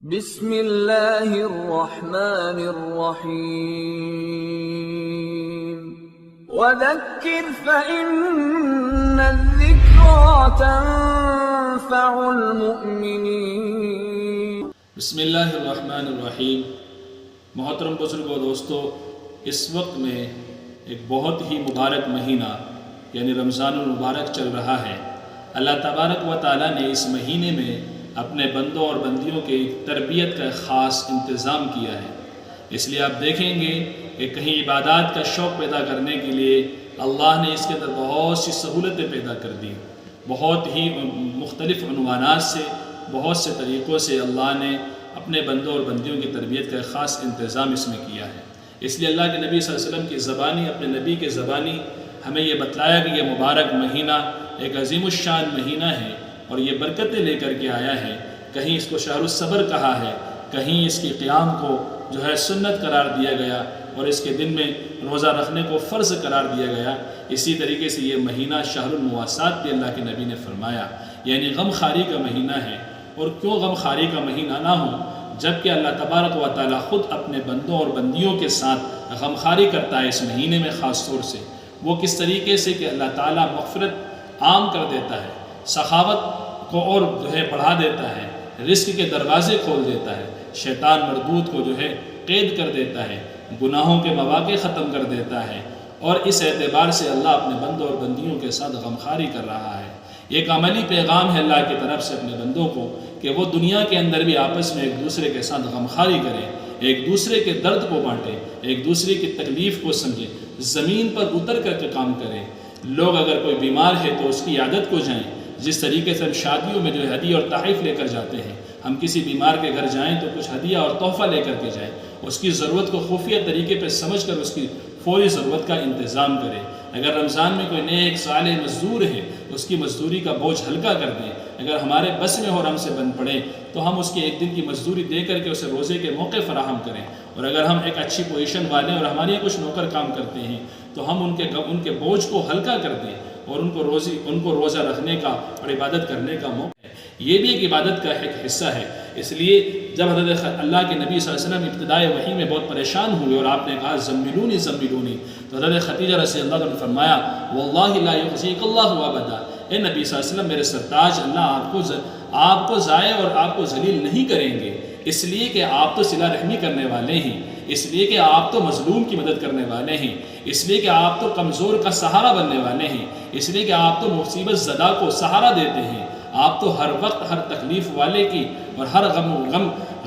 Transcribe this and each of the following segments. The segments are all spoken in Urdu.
بسم اللہ الرحمن الرحیم وذکر فإن الذکرى تنفع المؤمنین۔ بسم اللہ الرحمن الرحیم۔ محترم بزرگوں و دوستو، اس وقت میں ایک بہت ہی مبارک مہینہ یعنی رمضان المبارک چل رہا ہے۔ اللہ تبارک و تعالیٰ نے اس مہینے میں اپنے بندوں اور بندیوں کی تربیت کا خاص انتظام کیا ہے۔ اس لیے آپ دیکھیں گے کہ کہیں عبادات کا شوق پیدا کرنے کے لیے اللہ نے اس کے اندر بہت سی سہولتیں پیدا کر دی، بہت ہی مختلف عنوانات سے، بہت سے طریقوں سے اللہ نے اپنے بندوں اور بندیوں کی تربیت کا خاص انتظام اس میں کیا ہے۔ اس لیے اللہ کے نبی صلی اللہ علیہ وسلم کی زبانی، اپنے نبی کے زبانی ہمیں یہ بتلایا کہ یہ مبارک مہینہ ایک عظیم الشان مہینہ ہے اور یہ برکتیں لے کر کے آیا ہے۔ کہیں اس کو شہر الصبر کہا ہے، کہیں اس کے قیام کو جو ہے سنت قرار دیا گیا اور اس کے دن میں روزہ رکھنے کو فرض قرار دیا گیا۔ اسی طریقے سے یہ مہینہ شہر المواسات بھی اللہ کے نبی نے فرمایا، یعنی غم خاری کا مہینہ ہے۔ اور کیوں غم خاری کا مہینہ نہ ہو جبکہ اللہ تبارک و تعالیٰ خود اپنے بندوں اور بندیوں کے ساتھ غم خاری کرتا ہے اس مہینے میں خاص طور سے۔ وہ کس طریقے سے کہ اللہ تعالیٰ مغفرت عام کر دیتا ہے، سخاوت کو اور جو ہے بڑھا دیتا ہے، رزق کے دروازے کھول دیتا ہے، شیطان مردود کو جو ہے قید کر دیتا ہے، گناہوں کے مواقع ختم کر دیتا ہے، اور اس اعتبار سے اللہ اپنے بندوں اور بندیوں کے ساتھ غمخواری کر رہا ہے۔ ایک عملی پیغام ہے اللہ کی طرف سے اپنے بندوں کو کہ وہ دنیا کے اندر بھی آپس میں ایک دوسرے کے ساتھ غمخواری کریں، ایک دوسرے کے درد کو بانٹیں، ایک دوسرے کی تکلیف کو سمجھیں، زمین پر اتر کر کے کام کریں۔ لوگ اگر کوئی بیمار ہے تو اس کی عیادت کو جائیں، جس طریقے سے ہم شادیوں میں جو ہدیہ اور تحائف لے کر جاتے ہیں، ہم کسی بیمار کے گھر جائیں تو کچھ ہدیہ اور تحفہ لے کر کے جائیں، اس کی ضرورت کو خفیہ طریقے پہ سمجھ کر اس کی فوری ضرورت کا انتظام کریں۔ اگر رمضان میں کوئی نیک صالح مزدور ہے اس کی مزدوری کا بوجھ ہلکا کر دیں۔ اگر ہمارے بس میں اور ہم سے بن پڑے تو ہم اس کی ایک دن کی مزدوری دے کر کے اسے روزے کے موقع فراہم کریں۔ اور اگر ہم ایک اچھی پوزیشن والے اور ہمارے کچھ نوکر کام کرتے ہیں تو ہم ان کے بوجھ کو ہلکا کر دیں اور ان کو روزہ رکھنے کا اور عبادت کرنے کا موقع ہے۔ یہ بھی ایک عبادت کا ایک حصہ ہے۔ اس لیے جب حضرت اللہ کے نبی صلی اللہ علیہ وسلم ابتدائی وحی میں بہت پریشان ہوئے اور آپ نے کہا زملونی زملونی، تو حضرت خدیجہ رضی اللہ عنہ نے فرمایا واللہ لا یخزیک اللہ ابدا، اے نبی صلی اللہ علیہ وسلم میرے سرتاج، اللہ آپ کو ضائع اور آپ کو ذلیل نہیں کریں گے، اس لیے کہ آپ تو صلہ رحمی کرنے والے ہیں، اس لیے کہ آپ تو مظلوم کی مدد کرنے والے ہیں، اس لیے کہ آپ تو کمزور کا سہارا بننے والے ہیں، اس لیے کہ آپ تو مصیبت زدہ کو سہارا دیتے ہیں، آپ تو ہر وقت ہر تکلیف والے کی اور ہر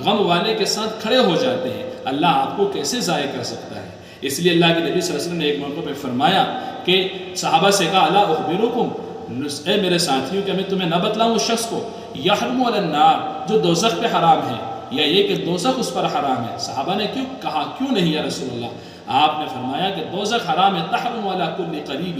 غم والے کے ساتھ کھڑے ہو جاتے ہیں، اللہ آپ کو کیسے ضائع کر سکتا ہے؟ اس لیے اللہ کے نبی صلی اللہ علیہ وسلم نے ایک موقع پہ فرمایا کہ صحابہ سے کہا الا اخبرکم، اے میرے ساتھیوں کہ میں تمہیں نہ بتلاؤں اس شخص کو یحرم علی النار جو دوزخ پہ حرام ہے، یا یہ کہ دوزخ اس پر حرام ہے؟ صحابہ نے کیوں نہیں یا رسول اللہ؟ آپ نے فرمایا کہ دوزخ حرام ہے، تحرم علی کل قریب،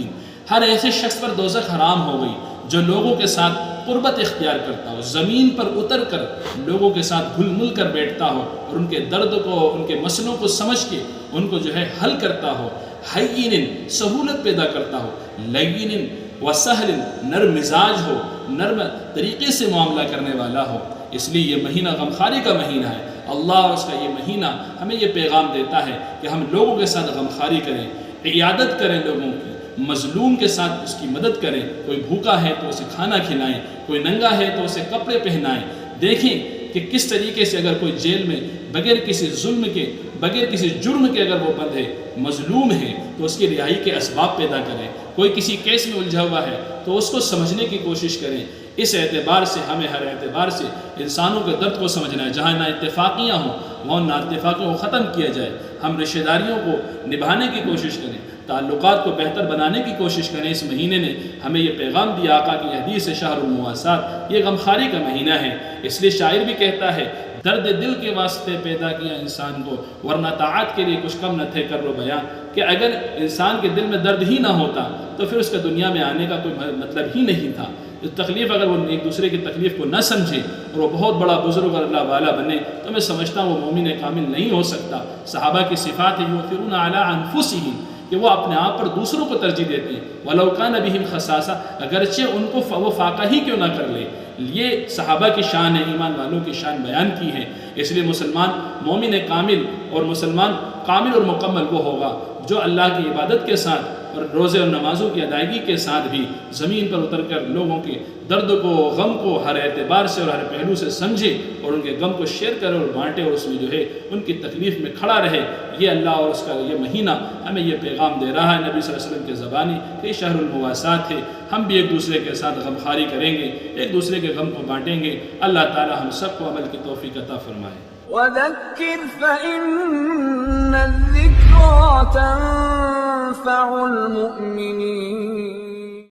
ہر ایسے شخص پر دوزخ حرام ہو گئی جو لوگوں کے ساتھ قربت اختیار کرتا ہو، زمین پر اتر کر لوگوں کے ساتھ گھل مل کر بیٹھتا ہو اور ان کے درد کو، ان کے مسئلوں کو سمجھ کے ان کو جو ہے حل کرتا ہو، حیین سہولت پیدا کرتا ہو، لین و سہل نرم مزاج ہو، نرم طریقے سے معاملہ کرنے والا ہو۔ اس لیے یہ مہینہ غمخواری کا مہینہ ہے۔ اللہ اور اس کا یہ مہینہ ہمیں یہ پیغام دیتا ہے کہ ہم لوگوں کے ساتھ غمخواری کریں، عیادت کریں، لوگوں کی مظلوم کے ساتھ اس کی مدد کریں، کوئی بھوکا ہے تو اسے کھانا کھلائیں، کوئی ننگا ہے تو اسے کپڑے پہنائیں۔ دیکھیں کہ کس طریقے سے اگر کوئی جیل میں بغیر کسی ظلم کے، بغیر کسی جرم کے اگر وہ بند ہے، مظلوم ہے، تو اس کی رہائی کے اسباب پیدا کریں۔ کوئی کسی کیس میں الجھا ہوا ہے تو اس کو سمجھنے کی کوشش کریں۔ اس اعتبار سے ہمیں ہر اعتبار سے انسانوں کے درد کو سمجھنا ہے، جہاں نا اتفاقیاں ہوں وہاں نا اتفاقیوں کو ختم کیا جائے، ہم رشتہ داریوں کو نبھانے کی کوشش کریں، تعلقات کو بہتر بنانے کی کوشش کریں۔ اس مہینے نے ہمیں یہ پیغام دیا، آقا کی حدیث ہے شہر المواسات، یہ غمخواری کا مہینہ ہے۔ اس لیے شاعر بھی کہتا ہے درد دل کے واسطے پیدا کیا انسان کو، ورنہ طاعت کے لیے کچھ کم نہ تھے کر و بیان، کہ اگر انسان کے دل میں درد ہی نہ ہوتا تو پھر اس کا دنیا میں آنے کا کوئی مطلب ہی نہیں تھا۔ تکلیف اگر وہ ایک دوسرے کی تکلیف کو نہ سمجھے اور وہ بہت بڑا بزرگ اور اللہ والا بنے تو میں سمجھتا ہوں وہ مومن کامل نہیں ہو سکتا۔ صحابہ کی صفات ہے یؤثرون علی انفسہم، کہ وہ اپنے آپ پر دوسروں کو ترجیح دیتے ہیں، وَلَوْ كَانَ بِهِمْ خَصَاصَةٌ، اگرچہ ان کو وہ فاقہ ہی کیوں نہ کر لے، یہ صحابہ کی شان ہے، ایمان والوں کی شان بیان کی ہے۔ اس لیے مسلمان مومن کامل اور مسلمان کامل اور مکمل وہ ہوگا جو اللہ کی عبادت کے ساتھ اور روزے اور نمازوں کی ادائیگی کے ساتھ بھی زمین پر اتر کر لوگوں کے درد کو، غم کو ہر اعتبار سے اور ہر پہلو سے سمجھے اور ان کے غم کو شیئر کرے اور بانٹے اور اس میں جو ہے ان کی تکلیف میں کھڑا رہے۔ یہ اللہ اور اس کا یہ مہینہ ہمیں یہ پیغام دے رہا ہے نبی صلی اللہ علیہ وسلم کے زبانی کہ شہر المواسات ہے، ہم بھی ایک دوسرے کے ساتھ غمخواری کریں گے، ایک دوسرے کے غم کو بانٹیں گے۔ اللہ تعالی ہم سب کو عمل کی توفیق عطا فرمائے۔ وذكر فإن الذكرى تنفع المؤمنين